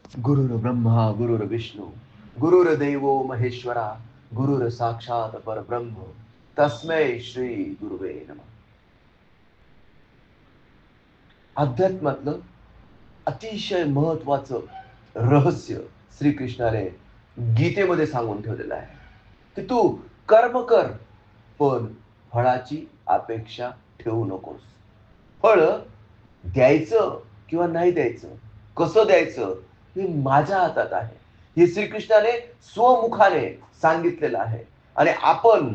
गुरुर्ब्रह्मा गुरुर्विष्णू गुरुर्देवो महेश्वरा गुरुर साक्षात परब्रह्म तस्मै श्री गुरुवे नमः. अध्यात्मातलं अतिशय महत्वाचं रहस्य श्रीकृष्णाने गीतेमध्ये सांगून ठेवलेलं आहे की तू कर्म कर, पण फळाची अपेक्षा ठेवू नकोस. फळ द्यायचं किंवा नाही द्यायचं, कसं द्यायचं हे माझ्या हातात आहे, हे श्रीकृष्णाने स्वमुखाने सांगितलेलं आहे. आणि आपण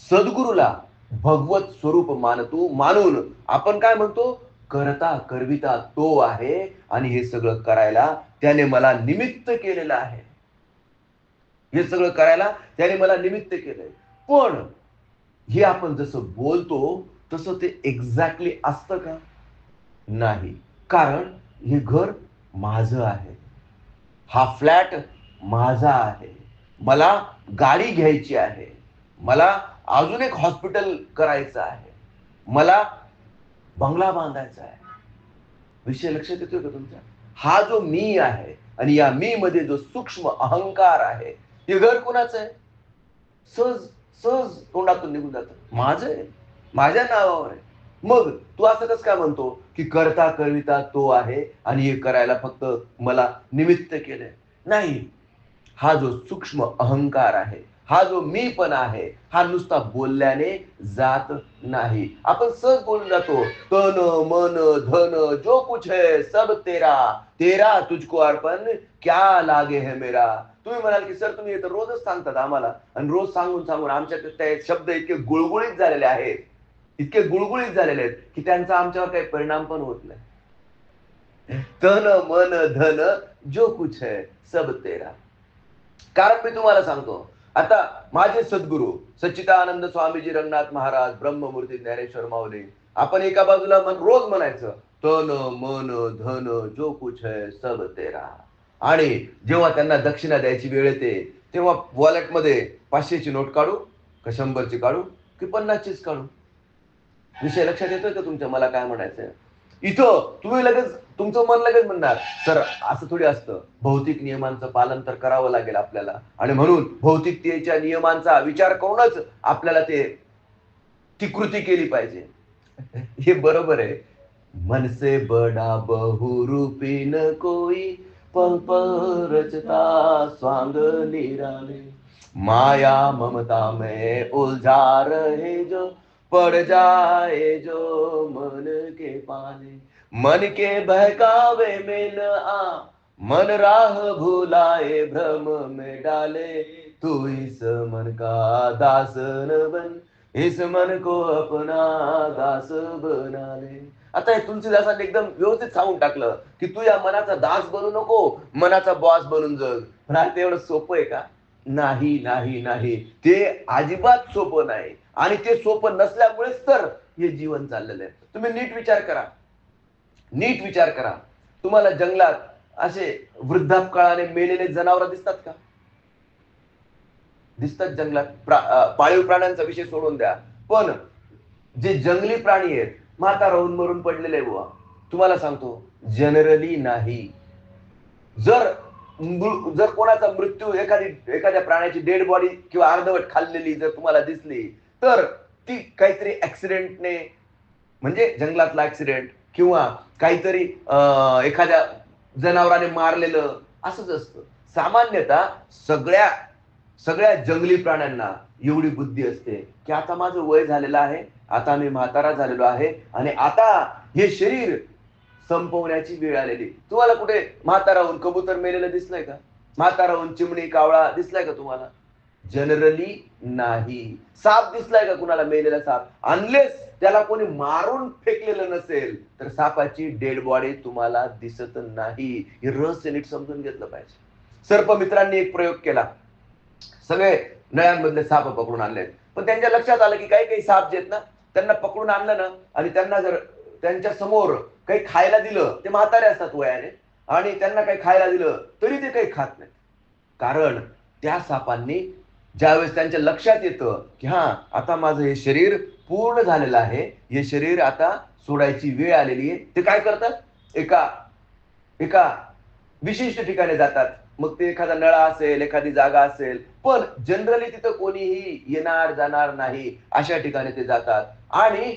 सद्गुरूला भगवत स्वरूप मानून आपण काय म्हणतो, करता करविता तो आहे आणि हे सगळं करायला त्याने मला निमित्त केलेलं आहे. हे सगळं करायला त्याने मला निमित्त केलंय. पण हे आपण जसं बोलतो तसं ते एक्झॅक्टली असतं का? नाही. कारण हे घर माझं आहे, हा फ्लॅट माझा आहे, मला गाडी घ्यायची आहे, मला अजून एक हॉस्पिटल करायचं आहे, मला बंगला बांधायचा आहे. विषय लक्षात येतोय का तुमच्या? हा जो मी आहे आणि या मी मध्ये जो सूक्ष्म अहंकार आहे, हे घर कोणाचं आहे? सहज सहज तोंडातून निघून जातं, माझं आहे, माझ्या नावावर आहे. मग तू असं कसं काय म्हणतो की करता करविता तो आहे आणि हे करायला फक्त मला निमित्त केलंय? नाही. हा जो सूक्ष्म अहंकार आहे, हा जो मी पण आहे, हा नुसता बोलल्याने जात नाही. आपण सहज बोलून जातो, तन मन धन जो कुछ है सब तेरा, तेरा तुझको अर्पण क्या लागे है मेरा. तुम्ही म्हणाल की सर तुम्ही तर रोजच सांगतात आम्हाला, आणि रोज सांगून सांगून आमच्या ते शब्द इतके गुळगुळीत झालेले आहेत, इतके गुळगुळीत झालेले आहेत की त्यांचा आमच्यावर काही परिणाम पण होत नाही. तन मन धन जो कुछ है सब तेरा. कारण मी तुम्हाला सांगतो, आता माझे सद्गुरू सच्चिदानंद स्वामीजी रंगनाथ महाराज ब्रह्ममूर्ती ज्ञानेश्वर माऊली, आपण एका बाजूला रोज म्हणायचं तन मन धन जो कुछ है सब तेरा. आणि जेव्हा त्यांना दक्षिणा द्यायची वेळ येते तेव्हा वॉलेटमध्ये 500ची नोट काढू का 100ची काढू की 50चीच काढू? विषय लक्षात येतोय का तुमच्या? मला काय म्हणायचंय इथं, तुम्ही लगेच तुमचं मन लगेच म्हणणार सर असं थोडी असतं, भौतिक नियमांचं पालन तर करावं लागेल आपल्याला, आणि म्हणून भौतिकतेच्या नियमांचा विचार करूनच आपल्याला ती कृती केली पाहिजे. हे बरोबर आहे. मन से बडा बहुरूपी न कोई, पल पल रचता स्वांग निराले, माया ममता में उलझा रहे जो, पड़ जाए जो मन के पाले, मन के बहकावे में न आ, मन राह भुलाए भ्रम में डाले, तू इस मन का दास न बन, इस मन को अपना दास बना ले. आता हे तुलसीदासांनी एकदम व्यवस्थित सांगून टाकलं की तू या मनाचा दास बनू नको, मनाचा बॉस बनून जग. पण आता ते एवढं सोपं आहे का? नाही नाही नाही, ते अजिबात सोपं नाही. आणि ते सोपं नसल्यामुळेच तर हे जीवन चाललेलं आहे. तुम्ही नीट विचार करा, नीट विचार करा. तुम्हाला जंगलात असे वृद्धापकाळाने मेलेले जनावर दिसतात का? दिसतात जंगलात. पाळीव प्राण्यांचा विषय सोडून द्या, पण जे जंगली प्राणी आहेत म्हातारा होऊन मरून पडलेले बुवा, तुम्हाला सांगतो जनरली नाही. जर जर कोणाचा मृत्यू एखाद्या प्राण्याची डेड बॉडी किंवा अर्धवट खाल्लेली जर तुम्हाला दिसली तर ती काहीतरी ऍक्सिडेंटने, म्हणजे जंगलातला ऍक्सिडेंट किंवा काहीतरी एखाद्या जनावराने मारलेलं असंच असतं. सामान्यतः सगळ्या सगळ्या जंगली प्राण्यांना एवढी बुद्धी असते की आता माझं वय झालेलं आहे, आता मी म्हातारा झालेलो आहे आणि आता हे शरीर संपवण्याची वेळ आलेली. तुम्हाला कुठे म्हातारा होऊन कबूतर मेलेलं दिसलंय का? म्हातारा होऊन चिमणी कावळा दिसलाय का तुम्हाला? जनरली नाही. साप दिसलाय का कुणाला मेलेला साप? अनलेस त्याला कोणी मारून फेकलेलं नसेल तर सापाची डेड बॉडी तुम्हाला दिसत नाही. हे रहस्य नीट समजून घेतलं पाहिजे. सर्पमित्रांनी एक प्रयोग केला, सगळे नळ्यांमधले साप पकडून आणले, पण त्यांच्या लक्षात आलं की काही काही साप जे आहेत ना त्यांना पकडून आणलं ना आणि त्यांना जर त्यांच्या समोर काही खायला दिलं, ते म्हातारे असतात वयाने, आणि त्यांना काही खायला दिलं तरी ते काही खात नाहीत. कारण त्या सापांनी ज्यावेळेस त्यांच्या लक्षात येतं की हा आता माझं हे शरीर पूर्ण झालेलं आहे, हे शरीर आता सोडायची वेळ आलेली आहे, ते काय करतात? एका एका विशिष्ट ठिकाणी जातात. मग ते एखादा नळा असेल, एखादी जागा असेल, पण जनरली तिथं कोणीही येणार जाणार नाही अशा ठिकाणी ते जातात आणि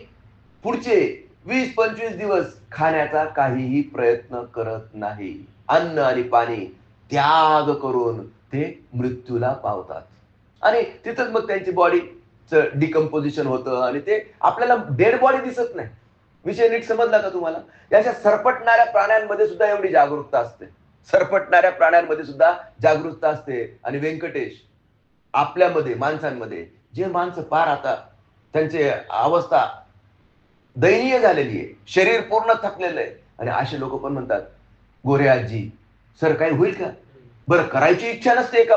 पुढचे 20-25 दिवस खाण्याचा काहीही प्रयत्न करत नाही. अन्न आणि पाणी त्याग करून ते मृत्यूला पावतात आणि तिथंच मग त्यांची बॉडीचं डिकम्पोजिशन होतं आणि ते आपल्याला डेड बॉडी दिसत नाही. विषय नीट समजला का तुम्हाला? याच्या सरपटणाऱ्या प्राण्यांमध्ये सुद्धा एवढी जागरूकता असते. सरपटणाऱ्या प्राण्यांमध्ये सुद्धा जागरूकता असते. आणि व्यंकटेश, आपल्यामध्ये माणसांमध्ये जे माणसं पार आता त्यांची अवस्था दयनीय झालेली आहे, शरीर पूर्ण थकलेलं आहे आणि असे लोक पण म्हणतात, गोरे आजी सर काही होईल का? बरं, करायची इच्छा नसते एका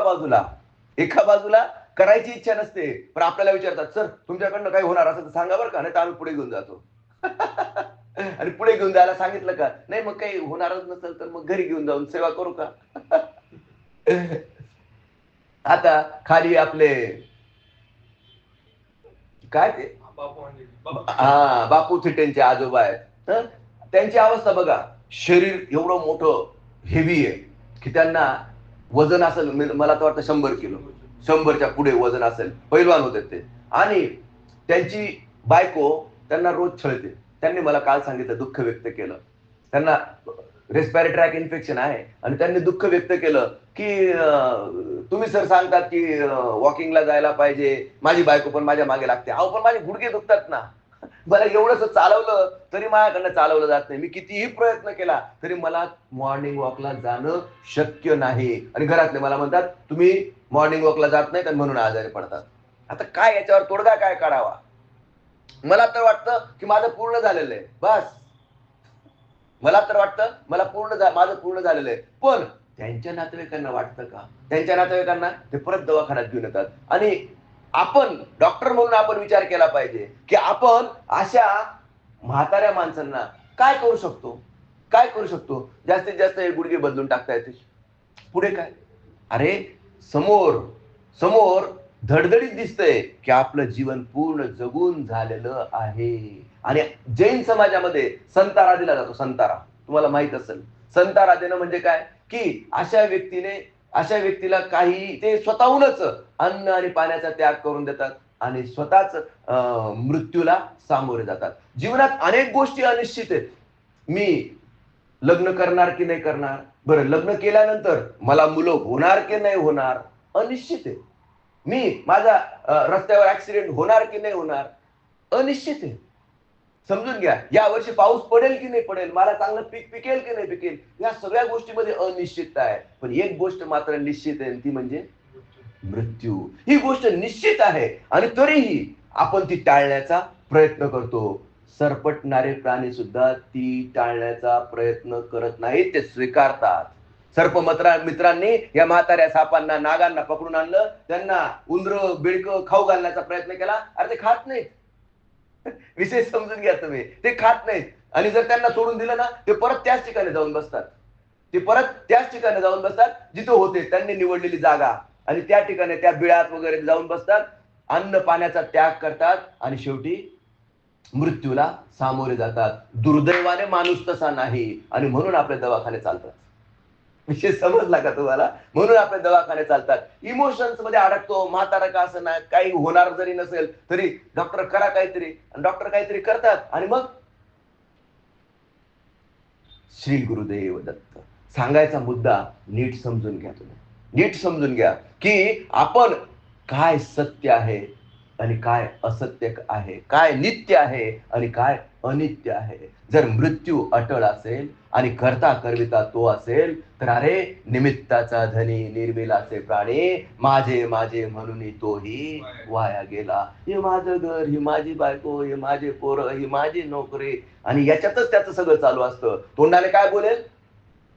बाजूला करायची इच्छा नसते, पण आपल्याला विचारतात, सर तुमच्याकडनं काही होणार असं तर सांगा बरं का, नाही तर आम्ही पुढे घेऊन जातो. आणि पुढे घेऊन जायला सांगितलं का, नाही मग काही होणारच नसेल तर मग घरी घेऊन जाऊन सेवा करू का? आता खाली आपले काय ते बापू थिटेंचे आजोबा आहेत. त्यांची अवस्था बघा, शरीर एवढं मोठं हेवी आहे की त्यांना वजन असेल, मला तर वाटतं 100 किलो, 100च्या पुढे वजन असेल, पैलवान होते ते. आणि त्यांची बायको त्यांना रोज छळते. त्यांनी मला काल सांगितलं, दुःख व्यक्त केलं, त्यांना रेस्पिरेटरी ट्रॅक इन्फेक्शन आहे आणि त्यांनी दुःख व्यक्त केलं की तुम्ही सर सांगतात की वॉकिंगला जायला पाहिजे, माझी बायको पण माझ्या मागे लागते. अहो पण माझे गुडघे दुखतात ना, मला एवढंच चालवलं तरी माझ्याकडनं चालवलं जात नाही, मी कितीही प्रयत्न केला तरी मला मॉर्निंग वॉकला जाणं शक्य नाही. आणि घरातले मला म्हणतात, तुम्ही मॉर्निंग वॉकला जात नाही आणि म्हणून आजारी पडतात. आता काय याच्यावर तोडगा काय काढावा? मला तर वाटतं की माझं पूर्ण झालेलं आहे, बस. मला तर वाटतं माझं पूर्ण झालेलं आहे. पण त्यांच्या नातेवाईकांना वाटतं का? त्यांच्या नातेवाईकांना ते परत दवाखान्यात घेऊन येतात. आणि आपण डॉक्टर म्हणून आपण विचार केला पाहिजे की आपण अशा म्हाताऱ्या माणसांना काय करू शकतो? काय करू शकतो? जास्तीत जास्त हे गुडघे बदलून टाकता येतील. पुढे काय? अरे, समोर समोर धडधडीत दिसतंय की आपलं जीवन पूर्ण जगून झालेलं आहे. आणि जैन समाजामध्ये संतारा दिला जातो. संतारा तुम्हाला माहित असेल. संतारा देणं म्हणजे काय? की अशा व्यक्तीला काही ते स्वतःहूनच अन्न आणि पाण्याचा त्याग करून देतात आणि स्वतःच मृत्यूला सामोरे जातात. जीवनात अनेक गोष्टी अनिश्चित आहेत. मी लग्न करणार की नाही करणार, बरं लग्न केल्यानंतर मला मुलं होणार की नाही होणार, अनिश्चित आहे. मी माझा रस्त्यावर ऍक्सिडेंट होणार की नाही होणार, अनिश्चित आहे. समजून घ्या, या वर्षी पाऊस पडेल की नाही पडेल, मला चांगलं पीक पिकेल की नाही पिकेल, या सगळ्या गोष्टीमध्ये अनिश्चितता आहे. पण एक गोष्ट मात्र निश्चित आहे, ती म्हणजे मृत्यू. ही गोष्ट निश्चित आहे आणि तरीही आपण ती टाळण्याचा प्रयत्न करतो. सरपटणारे प्राणी सुद्धा ती टाळण्याचा प्रयत्न करत नाहीत, ते स्वीकारतात. मित्रांनी या म्हाताऱ्या सापांना, नागांना पकडून आणलं, त्यांना उंदर बिळक खाऊ घालण्याचा प्रयत्न केला. अरे ते खात नाहीत. विषय समजून घ्या तुम्ही, ते खात नाहीत. आणि जर त्यांना सोडून दिलं ना, ते परत त्याच ठिकाणी जाऊन बसतात. जिथं होते त्यांनी निवडलेली जागा, आणि त्या ठिकाणी त्या बिळात वगैरे जाऊन बसतात, अन्न पाण्याचा त्याग करतात आणि शेवटी मृत्यूला सामोरे जातात. दुर्दैवाने माणूस तसा नाही आणि म्हणून आपले दवाखाने चालतात. विषय समजला का तुम्हाला? म्हणून आपले दवाखाने चालतात. इमोशन्स मध्ये अडकतो. म्हातारा का असं नाही, काही होणार जरी नसेल तरी डॉक्टर करा काहीतरी, डॉक्टर काहीतरी करतात आणि मग श्री गुरुदेव दत्त. सांगायचा मुद्दा नीट समजून घ्या तुम्ही. नीट समजून घ्या की आपण काय सत्य आहे आणि काय असत्य आहे, काय नित्य आहे आणि काय अनित्य आहे. जर मृत्यू अटळ असेल आणि करता करविता तो असेल तर अरे, निमित्ताचा धनी निर्मिलाचे प्राणी, माझे माझे म्हणून तोही वाया गेला. हे माझं घर, ही माझी बायको, हे माझे पोरं, ही माझी नोकरी, आणि याच्यातच त्याचं सगळं चालू असतं. तोंडाने काय बोलेल?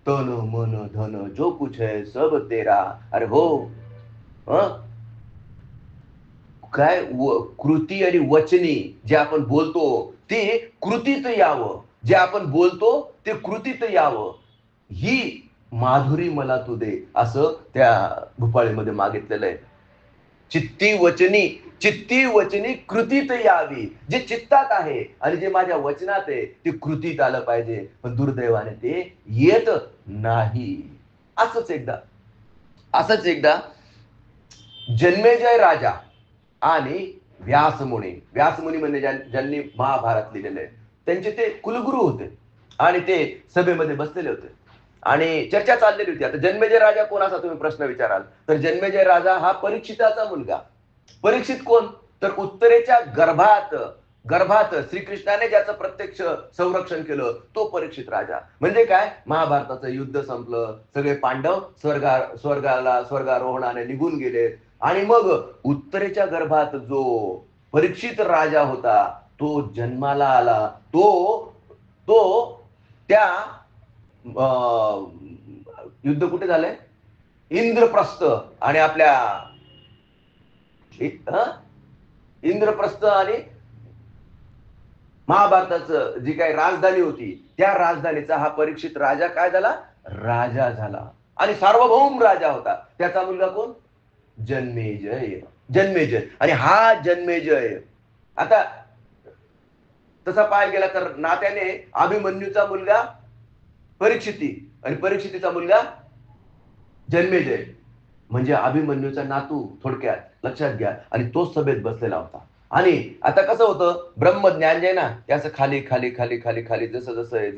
तन मन धन जो कुछ है सब तेरा. अरे हो, काय कृती आणि वचनी जे आपण बोलतो ते कृतीत यावं, जे आपण बोलतो ते कृतीत यावं, ही माधुरी मला तू दे, असं त्या भूपाळीमध्ये मागितलेलं आहे. चित्ती वचनी कृतीत यावी. जे चित्तात आहे आणि जे माझ्या वचनात आहे ते कृतीत आलं पाहिजे, पण दुर्दैवाने ते येत नाही. असंच एकदा जन्मेजय राजा आणि व्यासमुनी म्हणजे ज्यांनी महाभारत लिहिलेलं आहे, त्यांचे ते कुलगुरू होते आणि ते सभेमध्ये बसलेले होते आणि चर्चा चाललेली होती. आता जन्मेजय राजा कोण असा तुम्ही प्रश्न विचाराल, तर जन्मेजय राजा हा परीक्षिताचा मुलगा. परीक्षित कोण, तर उत्तरेच्या गर्भात गर्भात श्रीकृष्णाने ज्याचं प्रत्यक्ष संरक्षण केलं तो परीक्षित राजा. म्हणजे काय, महाभारताचं युद्ध संपलं, सगळे पांडव स्वर्गारोहणाने निघून गेले आणि मग उत्तरेच्या गर्भात जो परीक्षित राजा होता तो जन्माला आला. तो त्या युद्ध कुठे झालंय, इंद्रप्रस्थ आणि आपल्या इंद्रप्रस्थ आणि महाभारताचं जी काही राजधानी होती त्या राजधानीचा हा परीक्षित राजा काय झाला, राजा झाला आणि सार्वभौम राजा होता. त्याचा मुलगा कोण, जन्मेजय. आणि हा जन्मेजय आता तसा पाहायला गेला तर नात्याने अभिमन्यूचा मुलगा परीक्षिती आणि परीक्षितीचा मुलगा जन्मेजय, म्हणजे अभिमन्यूचा नातू थोडक्यात, लक्षात घ्या. आणि तोच सभेत बसलेला होता. आणि आता कसं होतं, ब्रह्मज्ञान जे ना ते असं खाली खाली खाली खाली खाली जसं जसं आहे.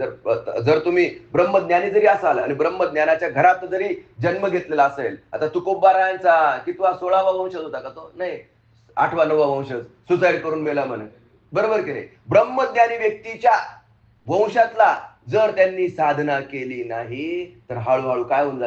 जर तुम्ही ब्रह्मज्ञानी जरी असाल आणि ब्रह्मज्ञानाच्या घरात जरी जन्म घेतलेला असेल, आता तुकोबारायांचा कितवा 16वा वंशज होता का तो, नाही 8वा 9वा वंशज, सुसाईड करून मेला म्हणे, बरोबर की नाही. ब्रह्मज्ञानी व्यक्तीच्या वंशातला जर त्यांनी साधना केली नाही तर हळूहळू काय होऊन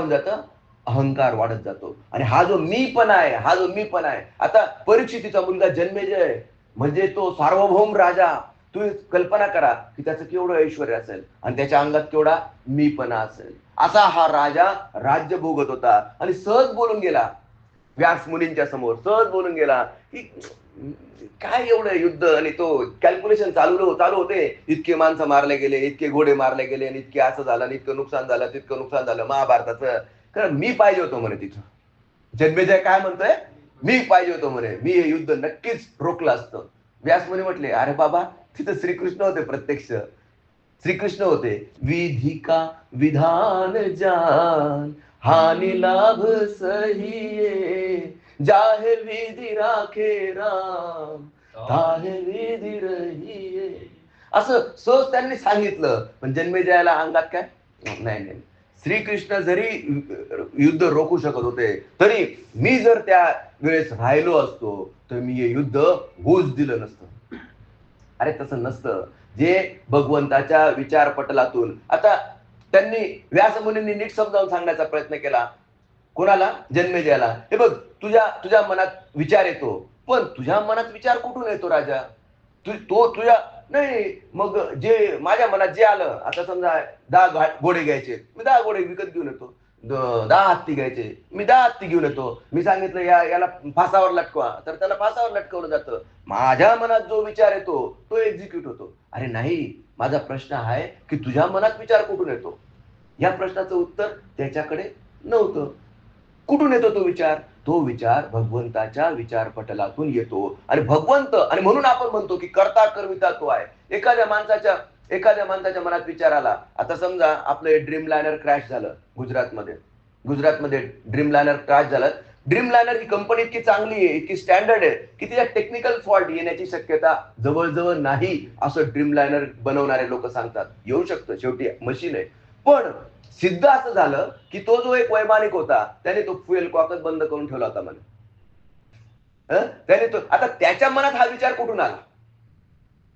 जातं, अहंकार वाढत जातो. आणि हा जो मीपण आहे, आता परीक्षितीचा मुलगा जन्मेजय म्हणजे तो सार्वभौम राजा. तुम्ही कल्पना करा की त्याचं केवढं ऐश्वर्य असेल आणि त्याच्या अंगात केवढा मीपणा असेल. असा हा राजा राज्य भोगत होता आणि सहज बोलून गेला व्यास मुनींच्या समोर, सहज बोलून गेला की काय एवढं युद्ध, आणि तो कॅल्क्युलेशन चालू होते, इतके माणसं मारले गेले, इतके घोडे मारले गेले, आणि इतके असं झालं, आणि इतकं नुकसान झालं, तितकं नुकसान झालं महाभारताचं. कारण मी पाहिजे होतो म्हणे तिथं. जन्मेजय काय म्हणतोय, मी पाहिजे होतो म्हणे, मी हे युद्ध नक्कीच रोखलं असतं. व्यासमुनी म्हटले, अरे बाबा तिथं श्रीकृष्ण होते, प्रत्यक्ष श्रीकृष्ण होते. विधी का विधान जान हानि लाभ सहिये, जाहे विधी राखे राम ताहे विधी रहिये, असं सहज त्यांनी सांगितलं. पण जन्मेजयाला अंगात काय, नाही, श्रीकृष्ण जरी युद्ध रोखू शकत होते तरी मी जर त्या वेळेस राहिलो असतो तर मी हे युद्ध होऊच दिलं नसतं. अरे तसं नसतं. जे भगवंताच्या विचार पटलातून, आता त्यांनी व्यासमुनींनी नीट समजावून सांगण्याचा प्रयत्न केला. कोणाला, जन्मेजयाला. हे बघ, तुझ्या मनात विचार येतो, पण तुझ्या मनात विचार कुठून येतो राजा, तो तुझ्या नाही. मग जे माझ्या मनात जे आलं, आता समजा 10 घोडे घ्यायचे, मी 10 घोडे विकत घेऊन येतो. 10 हत्ती घ्यायचे, मी 10 हत्ती घेऊन येतो. मी सांगितलं याला फासावर लटकवा, तर त्याला फासावर लटकवलं जातं. माझ्या मनात जो विचार येतो तो एक्झिक्यूट होतो. अरे नाही, माझा प्रश्न आहे की तुझ्या मनात विचार कुठून येतो. या प्रश्नाचं उत्तर त्याच्याकडे नव्हतं. कुठून येतो तो विचार, तो विचार भगवंताच्या विचारपटलातून येतो. आणि भगवंत, आणि म्हणून आपण म्हणतो की कर्ता कर्मिता तो आहे. एखाद्या माणसाच्या मनात विचार आला. आता समजा आपलं ड्रीम लायनर क्रॅश झालं गुजरातमध्ये ड्रीम लायनर क्रॅश झालं. ड्रीम लायनर ही कंपनी इतकी चांगली आहे, इतकी स्टँडर्ड आहे की तिच्या टेक्निकल फॉल्ट येण्याची शक्यता जवळजवळ नाही असं ड्रीम लायनर बनवणारे लोक सांगतात. येऊ शकतं, शेवटी मशीन आहे. पण सिद्ध असं झालं की तो जो एक वैमानिक होता त्याने तो फ्युएल कॉकच बंद करून ठेवला होता म्हणे. त्याने तो, आता त्याच्या मनात हा विचार कुठून आला,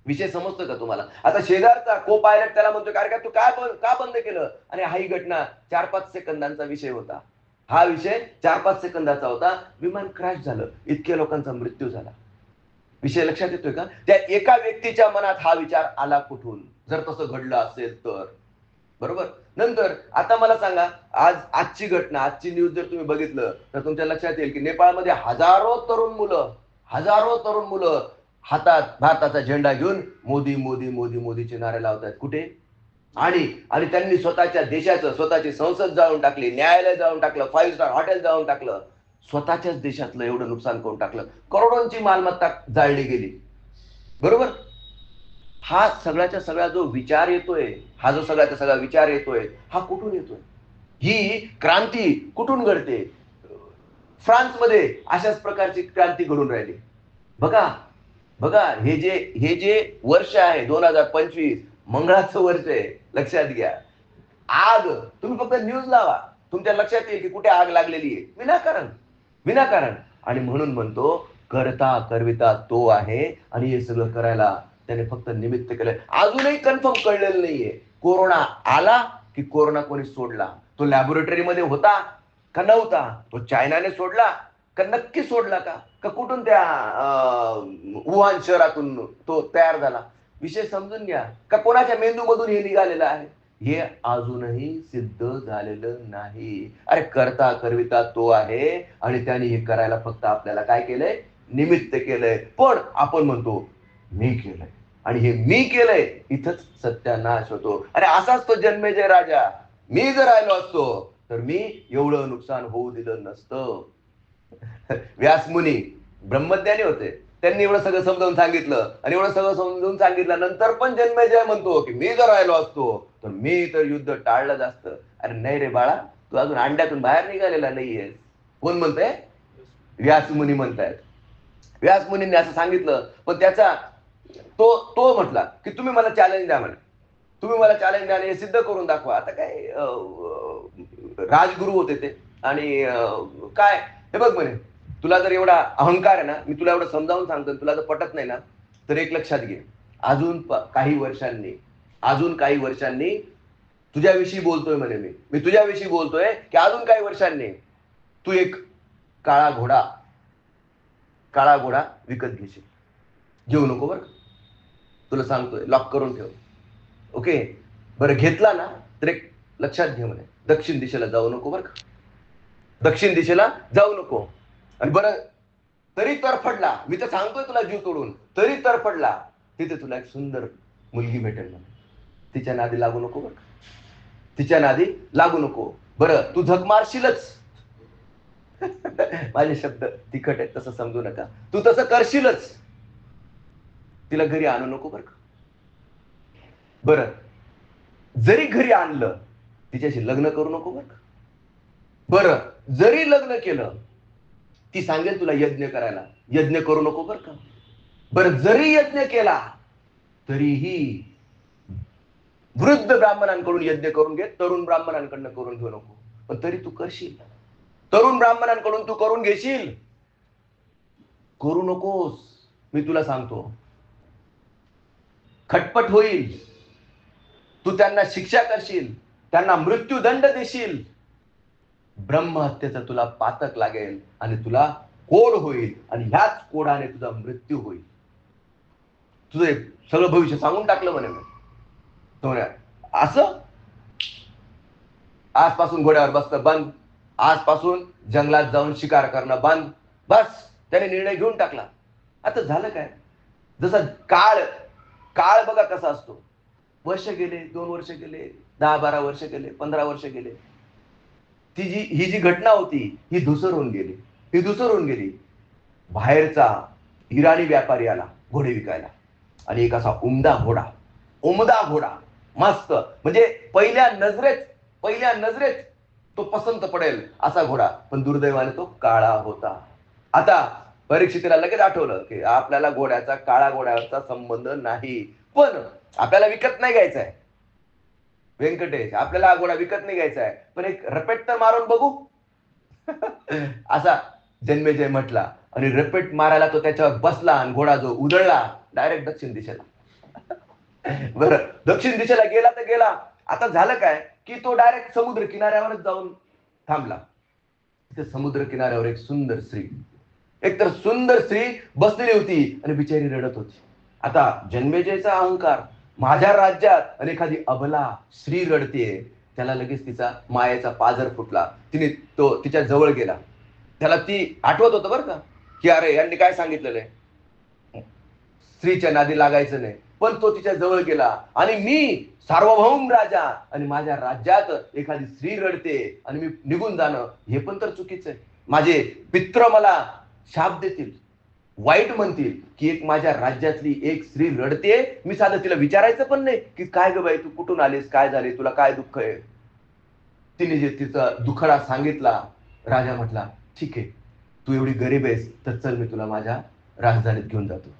विषय समजतो का तुम्हाला. आता शेजारचा को पायलट त्याला म्हणतो, काय तू का बंद केलं, आणि हा ही घटना 4-5 सेकंदांचा विषय होता. हा विषय 4-5 सेकंदाचा होता. विमान क्रॅश झालं, इतक्या लोकांचा मृत्यू झाला. विषय लक्षात येतोय का. त्या एका व्यक्तीच्या मनात हा विचार आला कुठून, जर तसं घडलं असेल तर, बरोबर. नंतर आता मला सांगा, आजची घटना, आजची न्यूज जर तुम्ही बघितलं तर तुमच्या लक्षात येईल की नेपाळमध्ये हजारो तरुण मुलं हातात भारताचा झेंडा घेऊन मोदी मोदी मोदी मोदीचे नारे लावतात. कुठे, आणि त्यांनी स्वतःच्या देशाचं, स्वतःची संसद जाळून टाकली, न्यायालय जाळून टाकलं, 5 स्टार हॉटेल जाळून टाकलं. स्वतःच्याच देशातलं एवढं नुकसान करून टाकलं, करोडोंची मालमत्ता जाळली गेली. बरोबर. हा सगळ्याच्या सगळा जो विचार येतोय, हा जो सगळ्याचा सगळा विचार येतोय, हा कुठून येतोय? ही क्रांती कुठून घडते? फ्रान्समध्ये अशाच प्रकारची क्रांती घडून राहिली. बघा, बघा, हे जे वर्ष आहे 2025, मंगळाचं वर्ष आहे. लक्षात घ्या. आग, तुम्ही फक्त न्यूज लावा, तुमच्या लक्षात येईल की कुठे आग लागलेली आहे. विनाकारण, विनाकारण. आणि म्हणून म्हणतो, करता करविता तो आहे, आणि हे सगळं करायला त्याने फक्त निमित्त केलंय. अजूनही कन्फर्म कळलेलं नाहीये, कोरोना आला की कोरोना कोणी सोडला. तो लॅबोरेटरीमध्ये होता का नव्हता? तो चायनाने सोडला का नक्की सोडला का? का कुठून त्या वुहान शहरातून तो तयार झाला? विषय समजून घ्या. का कोणाच्या मेंदूमधून हे निघालेलं आहे? हे अजूनही सिद्ध झालेलं नाही. अरे करता करविता तो आहे, आणि त्याने हे करायला फक्त आपल्याला काय केलंय? निमित्त केलंय. पण आपण म्हणतो मी केलंय, आणि हे मी केलंय इथंच सत्यानाश होतो. अरे असाच तो जन्मेजय राजा, मी जर राहिलो असतो तर मी एवढं नुकसान होऊ दिलं नसतं. व्यासमुनी ब्रह्मज्ञानी होते, त्यांनी एवढं सगळं समजावून सांगितलं, आणि एवढं सगळं समजावून सांगितल्यानंतर पण जन्मेजय म्हणतो की मी जर राहिलो असतो तर मी तर युद्ध टाळलं असतं. अरे नाही रे बाळा, तू अजून अंड्यातून बाहेर निघालेला नाहीये. कोण म्हणतंय? व्यासमुनी म्हणतायत. व्यासमुनींनी असं सांगितलं, पण त्याचा तो तो म्हटला की तुम्ही मला चॅलेंज द्या म्हणे, तुम्ही मला चॅलेंज द्या आणि हे सिद्ध करून दाखवा. आता काय राजगुरू होते ते, आणि काय, हे बघ म्हणे, तुला जर एवढा अहंकार आहे ना, मी तुला एवढं समजावून सांगतो, तुला जर पटत नाही ना, तर एक लक्षात घे, अजून काही वर्षांनी तुझ्याविषयी बोलतोय म्हणे, मी तुझ्याविषयी बोलतोय की अजून काही वर्षांनी तू एक काळा घोडा विकत घेशील. घेऊ नको बरं, तुला सांगतोय, लॉक करून ठेव. ओके, बरं घेतला ना तर एक लक्षात घे म्हणे, दक्षिण दिशेला जाऊ नको बरं का, दक्षिण दिशेला जाऊ नको. आणि बरं तरी तरफडला, मी तर सांगतोय तुला जीव तोडून, तरी तरफडला, तिथे तुला एक सुंदर मुलगी भेटेल म्हणे, तिच्या नादी लागू नको बरं, तिच्या नादी लागू नको. बरं तू झक मारशीलच, माझे शब्द तिखट आहेत तसं समजू नका, तू तसं करशीलच, तिला घरी आणू नको बरं का. बरं जरी घरी आणलं, तिच्याशी लग्न करू नको बरं का. बरं जरी लग्न केलं, ती सांगेल तुला यज्ञ करायला, यज्ञ करू नको बरं का. बरं जरी यज्ञ केला तरीही वृद्ध ब्राह्मणांकडून यज्ञ करून घे, तरुण ब्राह्मणांकडनं करून घेऊ नको. पण तरी तू करशील, तरुण ब्राह्मणांकडून तू करून घेशील, करू नकोस. मी तुला सांगतो खटपट होईल, तू त्यांना शिक्षा करशील, त्यांना मृत्यूदंड देशील, ब्रह्महत्येचा तुला पातक लागेल, आणि तुला कोड होईल, आणि ह्याच कोडाने तुझा मृत्यू होईल. तुझं सगळं भविष्य सांगून टाकलं म्हणे मी. असं आजपासून घोड्यावर बसणं बंद, आजपासून जंगलात जाऊन शिकार करणं बंद. बस त्याने निर्णय घेऊन टाकला. आता झालं काय, जसा काळ काळ बघा कसा असतो, वर्ष गेले, 2 वर्ष गेले, 10-12 वर्ष गेले, 15 वर्ष गेले, ही जी घटना होती ही धुसर होऊन गेली, ही धुसर होऊन गेली. बाहेरचा इराणी व्यापारी आला घोडे विकायला, आणि एक असा उमदा घोडा, मस्त, म्हणजे पहिल्या नजरेत तो पसंत पडेल असा घोडा, पण दुर्दैवाने तो काळा होता. आता परीक्षितीला लगेच आठवलं की आपल्याला काळा घोड्यावरचा संबंध नाही, पण आपल्याला विकत नाही घ्यायचा आहे व्यंकटेश, आपल्याला हा घोडा विकत नाही घ्यायचा आहे, पण एक रपेट तर मारून बघू. असा जन्मेजय म्हटला, आणि रपेट मारायला तो त्याच्यावर बसला, आणि घोडा जो उधळला डायरेक्ट दक्षिण दिशेला. बरं दक्षिण दिशेला गेला तर गेला. आता झालं काय की तो डायरेक्ट समुद्र किनाऱ्यावरच जाऊन थांबला. तिथे समुद्र किनाऱ्यावर एक सुंदर स्त्री बसलेली होती, आणि बिचारी रडत होती. आता जन्मेजयचा अहंकार, माझ्या राज्यात आणि एखादी अबला स्त्री रडतेय, त्याला लगेच तिचा मायेचा पाझर फुटला. तो तिच्या जवळ गेला, त्याला ती आठवत होतं बरं का, की अरे यांनी काय सांगितलेलं आहे, स्त्रीच्या नादी लागायचं नाही. पण तो तिच्या जवळ गेला, आणि मी सार्वभौम राजा, आणि माझ्या राज्यात एखादी स्त्री रडते आणि मी निघून जाणं, हे पण तर चुकीचं आहे. माझे पित्र मला शाप देतील, वाईट म्हणतील की एक माझ्या राज्यातली एक स्त्री रडते, मी साधं तिला विचारायचं पण नाही की काय ग बाई तू कुठून आलीस, काय झाले, तुला काय दुःख आहे. तिने जे तिचा दुखडा सांगितला, राजा म्हटला ठीक आहे, तू एवढी गरीब आहेस तर चल मी तुला माझ्या राजधानीत घेऊन जातो.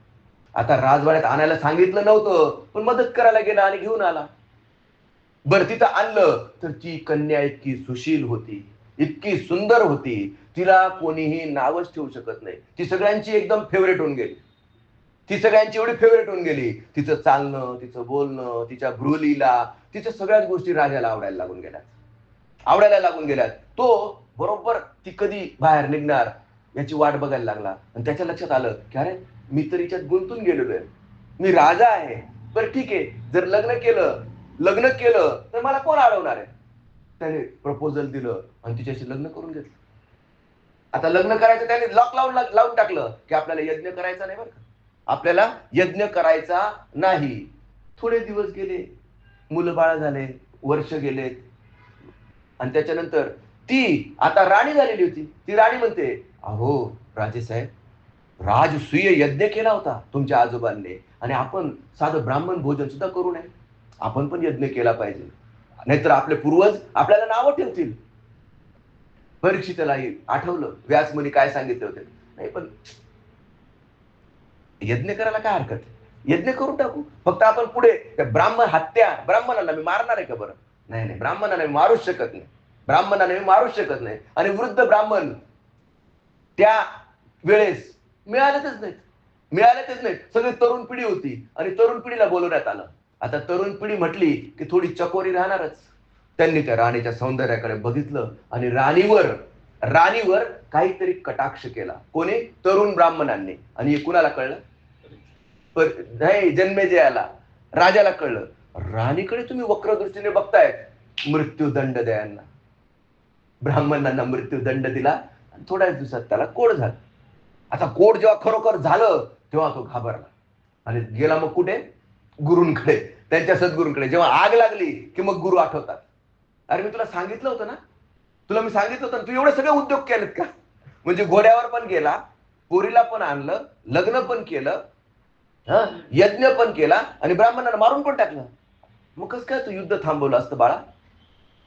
आता राजवाड्यात आणायला सांगितलं नव्हतं, पण मदत करायला गेला आणि घेऊन आला. बरं तिथं आणलं तर ती कन्या इतकी सुशील होती, इतकी सुंदर होती, तिला कोणीही नावच ठेवू शकत नाही. ती सगळ्यांची एकदम फेवरेट होऊन गेली. ती सगळ्यांची एवढी फेवरेट होऊन गेली, तिचं चालणं, तिचं बोलणं, तिच्या भ्रूलीला, तिच्या सगळ्याच गोष्टी राजाला आवडायला लागून गेल्यात. तो बरोबर ती कधी बाहेर निघणार याची वाट बघायला लागला आणि त्याच्या लक्षात आलं की अरे मी तर हिच्यात गुंतून गेलेलो आहे, मी राजा आहे. बरं ठीक आहे, जर लग्न केलं तर मला कोण अडवणार आहे. त्याने प्रपोजल दिलं आणि तिच्याशी लग्न करून घेतलं. आता लग्न करायचं त्याने लॉक लावून टाकलं की आपल्याला यज्ञ करायचा नाही, बरं का, आपल्याला यज्ञ करायचा नाही. थोडे दिवस गेले, मुलं बाळ झाले, वर्ष गेले आणि त्याच्यानंतर ती आता राणी झालेली होती. ती राणी म्हणते, अहो राजेसाहेब, राजसूय यज्ञ केला होता तुमच्या आजोबांनी आणि आपण साधं ब्राह्मण भोजन सुद्धा करू नये, आपण पण यज्ञ केला पाहिजे, नाहीतर आपले पूर्वज आपल्याला नावं ठेवतील. परीक्षितला आठवलं व्यास मुनी काय सांगितले होते. नाही पण यज्ञ करायला काय हरकत आहे, यज्ञ करून टाकू, फक्त आपण पुढे ब्राह्मणाला मी मारणार आहे का बरं. नाही नाही, ब्राह्मणाला मी मारूच शकत नाही, ब्राह्मणाने मारूच शकत नाही. आणि वृद्ध ब्राह्मण त्या वेळेस मिळालेच नाहीत. सगळी तरुण पिढी होती आणि तरुण पिढीला बोलवण्यात आलं. आता तरुण पिढी म्हटली की थोडी चकोरी राहणारच. त्यांनी त्या राणीच्या सौंदर्याकडे बघितलं आणि राणीवर काहीतरी कटाक्ष केला. कोणी? तरुण ब्राह्मणांनी. आणि हे कुणाला कळलं? जन्मेजयाला, राजाला कळलं. राणीकडे तुम्ही वक्र दृष्टीने बघताय, मृत्यूदंड द्या यांना. ब्राह्मणांना मृत्यूदंड दिला आणि थोड्याच दिवसात त्याला कोड झाला. आता कोड जेव्हा खरोखर झालं तेव्हा तो घाबरला आणि गेला मग कुठे? गुरूंकडे, त्यांच्या सद्गुरूंकडे. जेव्हा आग लागली की मग गुरु आठवतात. अरे मी तुला सांगितलं होतं ना, मी सांगितलं होतं, तू एवढे सगळे उद्योग केलेत का? म्हणजे घोड्यावर पण गेला, पोरीला पण आणलं, लग्न पण केलं, यज्ञ पण केला आणि ब्राह्मणांना मारून पण टाकलं. मग कसं काय तू युद्ध थांबवलं असतं बाळा?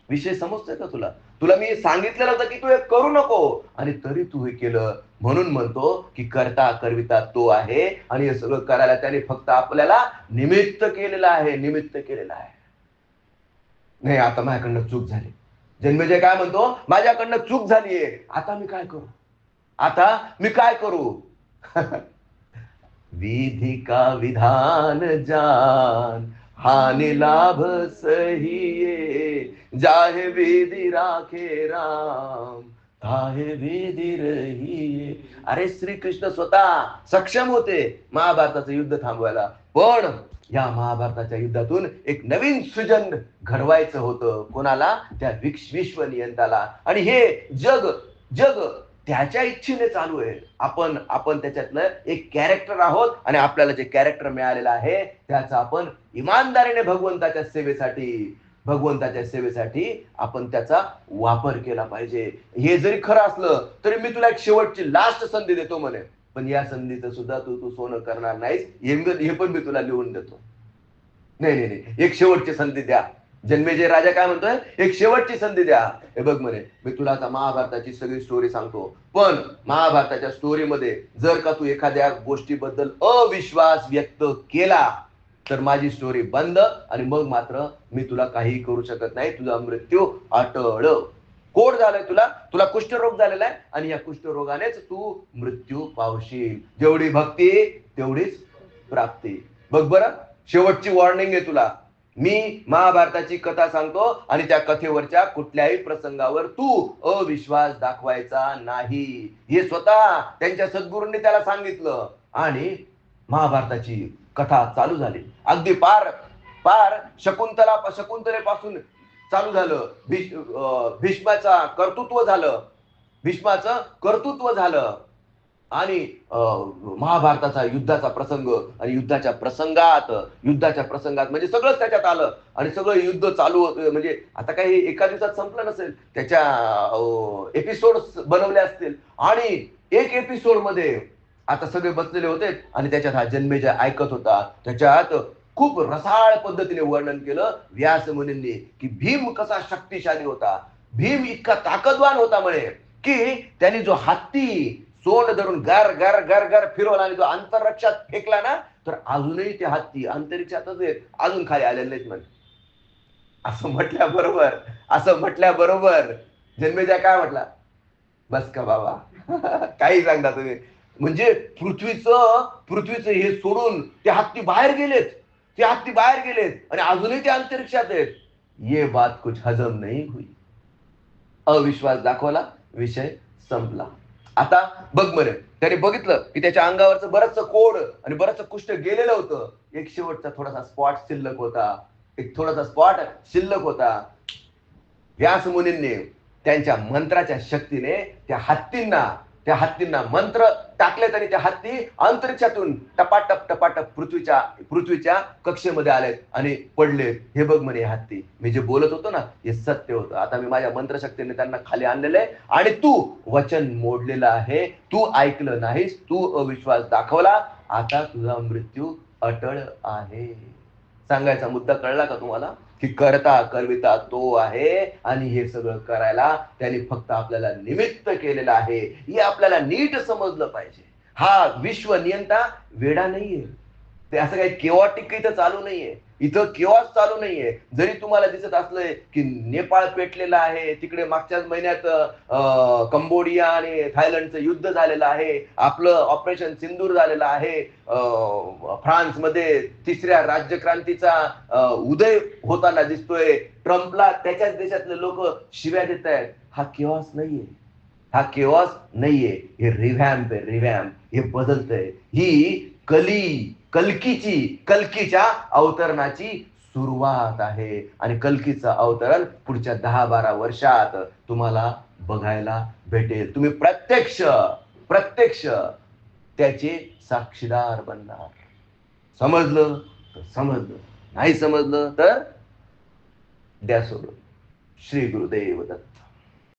विषय समजतोय का तुला? तुला मी सांगितलेलं होतं की तू हे करू नको आणि तरी तू हे केलं. म्हणून म्हणतो की करता करविता तो आहे आणि हे सगळं करायला त्याने फक्त आपल्याला निमित्त केलेलं आहे. नाही आता माझ्याकडनं चूक झाली. जन्मेजय काय म्हणतो? माझ्याकडनं चूक झालीये, आता मी काय करू? विधि का विधान जान, हानि लाभ सहिए, जाहे विधि राखे राम, ताहे विधि रहिए. अरे श्रीकृष्ण स्वतः सक्षम होते महाभारताचं युद्ध थांबवायला, पण या महाभारताच्या युद्धातून एक नवीन सृजन घडवायचं होतं. कोणाला? त्या विश्वनियंताला. आणि हे जग त्याच्या इच्छेने चालू आहे. आपण त्याच्यातलं एक कॅरेक्टर आहोत आणि आपल्याला जे कॅरेक्टर मिळालेलं आहे त्याचा आपण इमानदारीने भगवंताच्या सेवेसाठी आपण त्याचा वापर केला पाहिजे. हे जरी खरं असलं तरी मी तुला एक शेवटची लास्ट संधी देतो म्हणे, पण या संधीचं सुद्धा तू सोनं करणार नाहीस हे पण मी तुला लिहून देतो. नाही, एक शेवटची संधी द्या. जन्मेजय राजा काय म्हणतोय? एक शेवटची संधी द्या. हे बघ म्हणे, मी तुला आता महाभारताची सगळी स्टोरी सांगतो, पण महाभारताच्या स्टोरीमध्ये जर का तू एखाद्या गोष्टीबद्दल अविश्वास व्यक्त केला तर माझी स्टोरी बंद आणि मग मात्र मी तुला काही करू शकत नाही. तुझा मृत्यू अटळ. कोड झालाय तुला कुष्ठरोग झालेला आहे आणि या कुष्ठरोगानेच तू मृत्यू पावशील. जेवढी भक्ती तेवढीच प्राप्ती. बघ बरं, शेवटची वॉर्निंग आहे तुला. मी महाभारताची कथा सांगतो आणि त्या कथेवरच्या कुठल्याही प्रसंगावर तू अविश्वास दाखवायचा नाही. हे स्वतः त्यांच्या सद्गुरूंनी त्याला सांगितलं आणि महाभारताची कथा चालू झाली. अगदी पार शकुंतलेपासून चालू झालं. भीष्माचं कर्तृत्व झालं. आणि महाभारताचा युद्धाचा प्रसंग, आणि युद्धाच्या प्रसंगात म्हणजे सगळंच त्याच्यात आलं, आणि सगळं युद्ध चालू होतं. म्हणजे आता काही एका दिवसात संपलं नसेल, त्याच्या एपिसोड बनवले असतील, आणि एक एपिसोड मध्ये आता सगळे बसलेले होते, आणि त्याच्यात हा जन्मेजय ऐकत होता. त्याच्यात खूप रसाळ पद्धतीने वर्णन केलं व्यास मुनींनी, की भीम कसा शक्तिशाली होता. भीम इतका ताकदवान होता म्हणे, की त्यांनी जो हत्ती सोंड धरून गर गर गर गर फिरवला आणि जो अंतरिक्षात फेकला ना, तर अजूनही ते हत्ती अंतरिक्षातच आहेत, अजून खाली आलेले नाहीत म्हणे. असं म्हटल्याबरोबर जन्मेजय काय म्हटला, बस का बाबा. काही सांगता तुम्ही. म्हणजे पृथ्वीचं हे सोडून ते हत्ती बाहेर गेलेत आणि अजूनही ते अंतरिक्षात आहेत. ये बात कुछ हजम नाही हुई. अविश्वास दाखवला, विषय संपला. आता बघ बरं, त्याने बघितलं की त्याच्या अंगावरचं बरचसं कोड आणि बरचसं कुष्ठ गेलेलं होतं. एक शेवटचा थोडासा स्पॉट शिल्लक होता. व्यास मुनींनी त्यांच्या मंत्राच्या शक्तीने त्या हत्तींना मंत्र टाकलेत, आणि त्या हत्ती अंतरिक्षातून टपाटप टपाटप पृथ्वीच्या कक्षेमध्ये आलेत आणि पडलेत. हे बघ म्हणे हत्ती, मी जे बोलत होतो ना, हे सत्य होतं. आता मी माझ्या मंत्रशक्तीने त्यांना खाली आणलेलं आहे, आणि तू वचन मोडलेलं आहे, तू ऐकलं नाहीस, तू अविश्वास दाखवला, आता तुझा मृत्यू अटळ आहे. सांगायचा मुद्दा कळला का तुम्हाला? की करता करविता तो आहे, आणि हे सगळं करायला त्यांनी फक्त आपल्याला निमित्त केलेलं आहे. हे आपल्याला नीट समजलं पाहिजे. हा विश्व नियंता वेडा नाहीये. ते असं काही केओटिक इथं चालू नाहीये. इथं केओस चालू नाहीये. जरी तुम्हाला दिसत असलंय की नेपाळ पेटलेलं आहे, तिकडे मागच्याच महिन्यात कंबोडिया आणि थायलंडचं युद्ध झालेलं आहे, आपलं ऑपरेशन सिंदूर झालेलं आहे, फ्रान्समध्ये तिसऱ्या राज्यक्रांतीचा उदय होताना दिसतोय, ट्रम्पला त्याच्याच देशातले लोक शिव्या देत आहेत. हा केओस नाहीये. हे रिव्हॅम्प हे बदलतंय. ही कल्कीच्या अवतरणाची सुरुवात आहे, आणि कल्कीचं अवतरण पुढच्या 10-12 वर्षात तुम्हाला बघायला भेटेल. तुम्ही प्रत्यक्ष त्याचे साक्षीदार बनणार. समजलं तर समजलं, नाही समजलं तर द्या सोडून. श्री गुरुदेव दत्त.